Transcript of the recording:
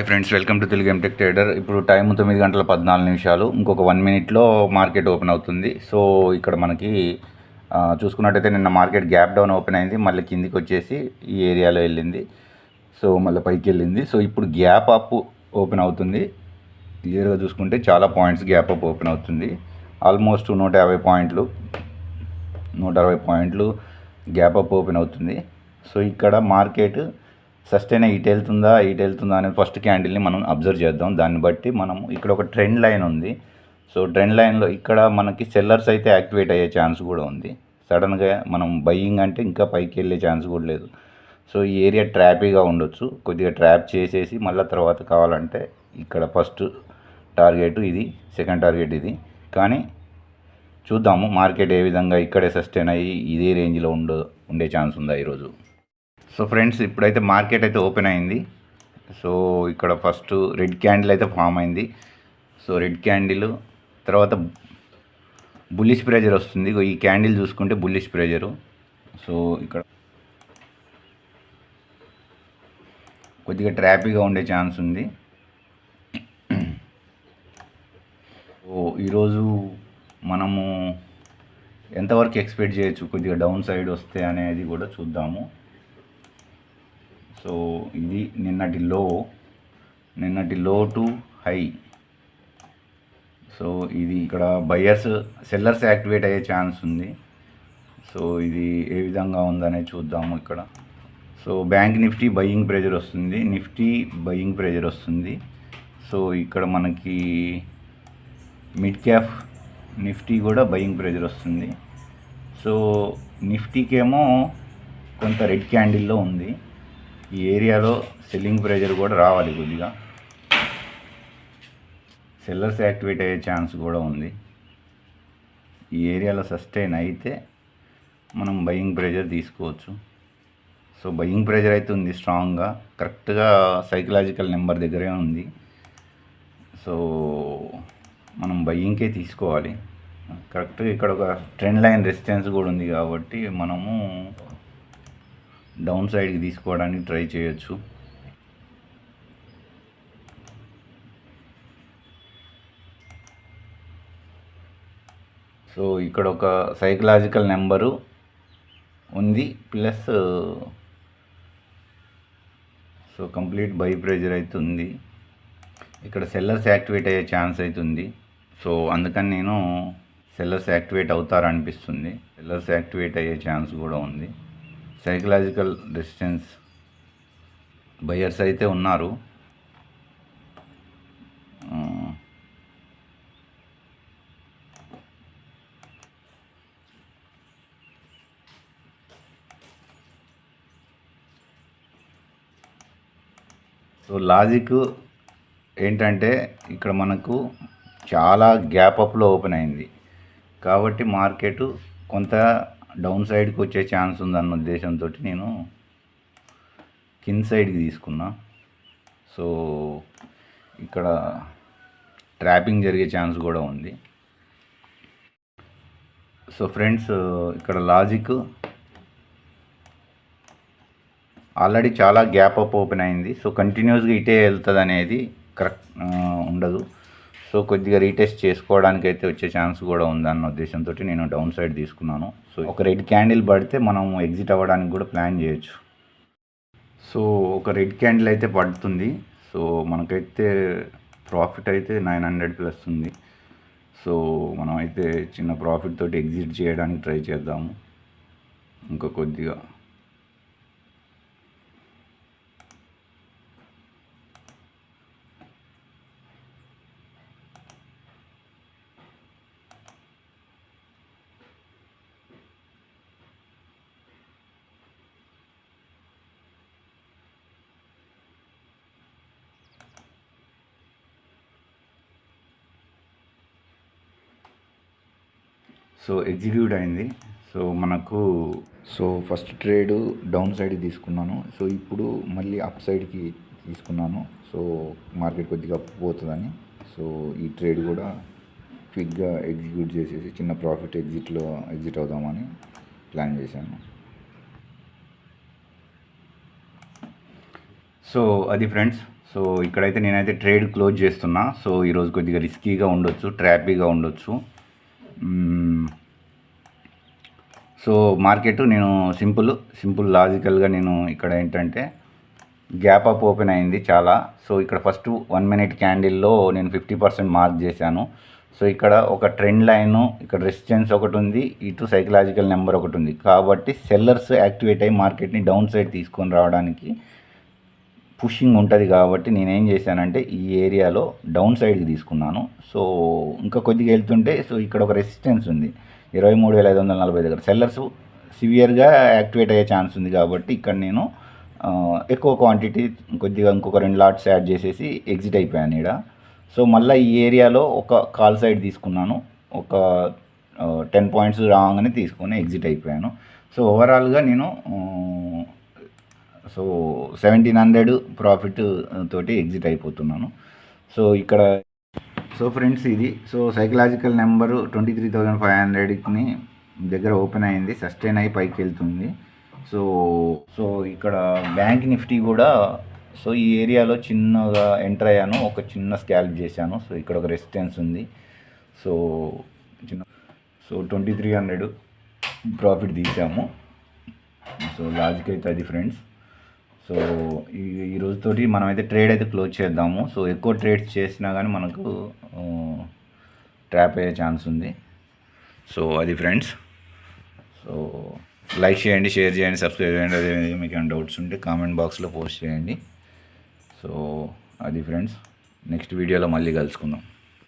Friends, welcome to Telugu ఎంటెక్ trader. ఇప్పుడు time 9:14 ఇంకొక 1 మినిట్లో మార్కెట్ ఓపెన్ అవుతుంది. సో ఇక్కడ మనకి చూసుకున్నట్టయితే నిన్న మార్కెట్ గ్యాప్ డౌన్ ఓపెన్ అయింది, మళ్ళీ కిందికి వచ్చేసి ఈ ఏరియాలో వెళ్ళింది, సో మళ్ళీ పైకి వెళ్ళింది. సో ఇప్పుడు గ్యాప్ అప్ ఓపెన్ అవుతుంది. క్లియర్గా చూసుకుంటే చాలా పాయింట్స్ గ్యాప్ అప్ ఓపెన్ అవుతుంది. ఆల్మోస్ట్ 150 పాయింట్లు 160 పాయింట్లు గ్యాప్ అప్ ఓపెన్ అవుతుంది. సో ఇక్కడ మార్కెట్ సస్టైన్ ఇటు వెళ్తుందా అనేది ఫస్ట్ క్యాండిల్ని మనం అబ్జర్వ్ చేద్దాం. దాన్ని బట్టి మనం ఇక్కడ ఒక ట్రెండ్ లైన్ ఉంది. సో ట్రెండ్ లైన్లో ఇక్కడ మనకి సెల్లర్స్ అయితే యాక్టివేట్ అయ్యే ఛాన్స్ కూడా ఉంది. సడన్గా మనం బయ్యింగ్ అంటే ఇంకా పైకి వెళ్ళే ఛాన్స్ కూడా లేదు. సో ఈ ఏరియా ట్రాపీగా ఉండొచ్చు. కొద్దిగా ట్రాప్ చేసేసి మళ్ళీ తర్వాత కావాలంటే ఇక్కడ ఫస్ట్ టార్గెట్ ఇది, సెకండ్ టార్గెట్ ఇది. కానీ చూద్దాము మార్కెట్ ఏ విధంగా ఇక్కడే సస్టైన్ అయ్యి ఇదే రేంజ్లో ఉండే ఛాన్స్ ఉందా ఈరోజు. సో ఫ్రెండ్స్, ఇప్పుడైతే మార్కెట్ అయితే ఓపెన్ అయింది. సో ఇక్కడ ఫస్ట్ రెడ్ క్యాండిల్ అయితే ఫామ్ అయింది. సో రెడ్ క్యాండిల్ తర్వాత బుల్లిష్ ప్రెజర్ వస్తుంది. ఈ క్యాండిల్ చూసుకుంటే బుల్లిష్ ప్రెజరు. సో ఇక్కడ కొద్దిగా ట్రాపీగా ఉండే ఛాన్స్ ఉంది. సో ఈరోజు మనము ఎంతవరకు ఎక్స్పెక్ట్ చేయొచ్చు కొద్దిగా డౌన్ సైడ్ వస్తే అనేది కూడా చూద్దాము. సో ఇది నిన్నటి లో టు హై. సో ఇది ఇక్కడ సెల్లర్స్ యాక్టివేట్ అయ్యే ఛాన్స్ ఉంది. సో ఇది ఏ విధంగా ఉందనేది చూద్దాము ఇక్కడ. So bank Nifty buying pressure వస్తుంది, నిఫ్టీ బయ్యింగ్ ప్రెజర్ వస్తుంది. సో ఇక్కడ మనకి మిడ్ క్యాప్ నిఫ్టీ కూడా బయ్యింగ్ ప్రెజర్ వస్తుంది. సో నిఫ్టీకేమో కొంత రెడ్ క్యాండిల్లో ఉంది. ఈ ఏరియాలో సెల్లింగ్ ప్రెజర్ కూడా రావాలి, కొద్దిగా సెల్లర్స్ యాక్టివేట్ అయ్యే ఛాన్స్ కూడా ఉంది. ఈ ఏరియాలో సస్టైన్ అయితే మనం బయ్యింగ్ ప్రెజర్ తీసుకోవచ్చు. సో బయ్యింగ్ ప్రెజర్ అయితే ఉంది స్ట్రాంగ్గా, కరెక్ట్గా సైకలాజికల్ నెంబర్ దగ్గరే ఉంది. సో మనం బయ్యింగ్కే తీసుకోవాలి. కరెక్ట్గా ఇక్కడ ఒక ట్రెండ్ లైన్ రెసిస్టెన్స్ కూడా ఉంది కాబట్టి మనము డౌన్ సైడ్కి తీసుకోవడానికి ట్రై చేయొచ్చు. సో ఇక్కడ ఒక సైకలాజికల్ నెంబరు ఉంది, plus so complete by pressure అయితే ఉంది. ఇక్కడ సెల్లర్స్ యాక్టివేట్ అయ్యే ఛాన్స్ అయితే ఉంది. సో అందుకని నేను సెల్లర్స్ యాక్టివేట్ అవుతారనిపిస్తుంది. సెల్లర్స్ యాక్టివేట్ అయ్యే ఛాన్స్ కూడా ఉంది. సైకలాజికల్ రెసిస్టెన్స్ బయర్స్ అయితే ఉన్నారు. సో లాజిక్ ఏంటంటే ఇక్కడ మనకు చాలా గ్యాప్ అప్లో ఓపెన్ అయింది కాబట్టి మార్కెట్ కొంత డౌన్ సైడ్కి వచ్చే ఛాన్స్ ఉందన్న ఉద్దేశంతో నేను కింద సైడ్కి తీసుకున్నా. సో ఇక్కడ ట్రాపింగ్ జరిగే ఛాన్స్ కూడా ఉంది. సో ఫ్రెండ్స్, ఇక్కడ లాజిక్ ఆల్రెడీ చాలా గ్యాప్ అప్ ఓపెన్ అయింది. సో కంటిన్యూస్గా ఇటే వెళ్తుంది అనేది కరెక్ట్ ఉండదు. సో కొద్దిగా రీటెస్ట్ చేసుకోవడానికి అయితే వచ్చే ఛాన్స్ కూడా ఉందన్న ఉద్దేశంతో నేను డౌన్ సైడ్ తీసుకున్నాను. సో ఒక రెడ్ క్యాండిల్ పడితే మనం ఎగ్జిట్ అవ్వడానికి కూడా ప్లాన్ చేయొచ్చు. సో ఒక రెడ్ క్యాండిల్ అయితే పడుతుంది. సో మనకైతే ప్రాఫిట్ అయితే 900+ ఉంది. సో మనం అయితే చిన్న ప్రాఫిట్ తోటి ఎగ్జిట్ చేయడానికి ట్రై చేద్దాము ఇంకా కొద్దిగా. సో ఎగ్జిక్యూట్ అయింది. సో మనకు ఫస్ట్ ట్రేడ్ డౌన్ సైడ్కి తీసుకున్నాను. సో ఇప్పుడు మళ్ళీ అప్ సైడ్కి తీసుకున్నాను. సో మార్కెట్ కొద్దిగా అప్ పోతుందని. సో ఈ ట్రేడ్ కూడా క్విక్గా ఎగ్జిక్యూట్ చేసేసి చిన్న ప్రాఫిట్ ఎగ్జిట్ అవుదామని ప్లాన్ చేశాను. సో అది ఫ్రెండ్స్, సో ఇక్కడైతే నేనైతే ట్రేడ్ క్లోజ్ చేస్తున్నా. సో ఈరోజు కొద్దిగా రిస్కీగా ఉండొచ్చు, ట్రాపీగా ఉండొచ్చు. సో మార్కెట్ నేను సింపుల్ లాజికల్గా నేను ఇక్కడ ఏంటంటే గ్యాప్ అప్ ఓపెన్ అయింది చాలా. సో ఇక్కడ ఫస్ట్ 1 మినిట్ క్యాండిల్లో నేను 50% మార్క్ చేశాను. సో ఇక్కడ ఒక ట్రెండ్ లైన్, ఇక్కడ రెసిస్టెన్స్ ఒకటి ఉంది, ఇటు సైకలాజికల్ నెంబర్ ఒకటి ఉంది. కాబట్టి సెల్లర్స్ యాక్టివేట్ అయ్యి మార్కెట్ని డౌన్ సైడ్ తీసుకొని రావడానికి పుషింగ్ ఉంటుంది. కాబట్టి నేనేం చేశానంటే ఈ ఏరియాలో డౌన్ సైడ్కి తీసుకున్నాను. సో ఇంకా కొద్దిగా వెళ్తుంటే సో ఇక్కడ ఒక రెసిస్టెన్స్ ఉంది 23,540 దగ్గర. సెల్లర్స్ సివియర్గా యాక్టివేట్ అయ్యే ఛాన్స్ ఉంది. కాబట్టి ఇక్కడ నేను ఎక్కువ క్వాంటిటీ కొద్దిగా ఇంకొక 2 లాట్స్ యాడ్ చేసేసి ఎగ్జిట్ అయిపోయాను ఇక్కడ. సో మళ్ళీ ఈ ఏరియాలో ఒక కాల్ సైడ్ తీసుకున్నాను, ఒక 10 పాయింట్స్ రాగానే తీసుకొని ఎగ్జిట్ అయిపోయాను. సో ఓవరాల్గా నేను 1700 ప్రాఫిట్ తోటి ఎగ్జిట్ అయిపోతున్నాను. సో ఇక్కడ ఫ్రెండ్స్ ఇది సైకలాజికల్ నెంబరు 23,500ని దగ్గర ఓపెన్ అయింది, సస్టైన్ అయ్యి పైకి వెళ్తుంది. సో ఇక్కడ బ్యాంక్ నిఫ్టీ కూడా ఈ ఏరియాలో చిన్నగా ఎంటర్ అయ్యాను, ఒక చిన్న స్కాల్ప్ చేశాను. సో ఇక్కడ ఒక రెసిస్టెన్స్ ఉంది. సో 2300 ప్రాఫిట్ తీసాము. సో లాజిక్ అయితే అది ఫ్రెండ్స్. సో ఈ రోజుతోటి మనమైతే ట్రేడ్ అయితే క్లోజ్ చేద్దాము. సో ఎక్కువ ట్రేడ్స్ చేసినా కానీ మనకు ట్రాప్ అయ్యే ఛాన్స్ ఉంది. సో అది ఫ్రెండ్స్. సో లైక్ చేయండి, షేర్ చేయండి, సబ్స్క్రైబ్ చేయండి. అదే మీకు ఏమైనా డౌట్స్ ఉంటే కామెంట్ బాక్స్లో పోస్ట్ చేయండి. సో అది ఫ్రెండ్స్, నెక్స్ట్ వీడియోలో మళ్ళీ కలుసుకుందాం.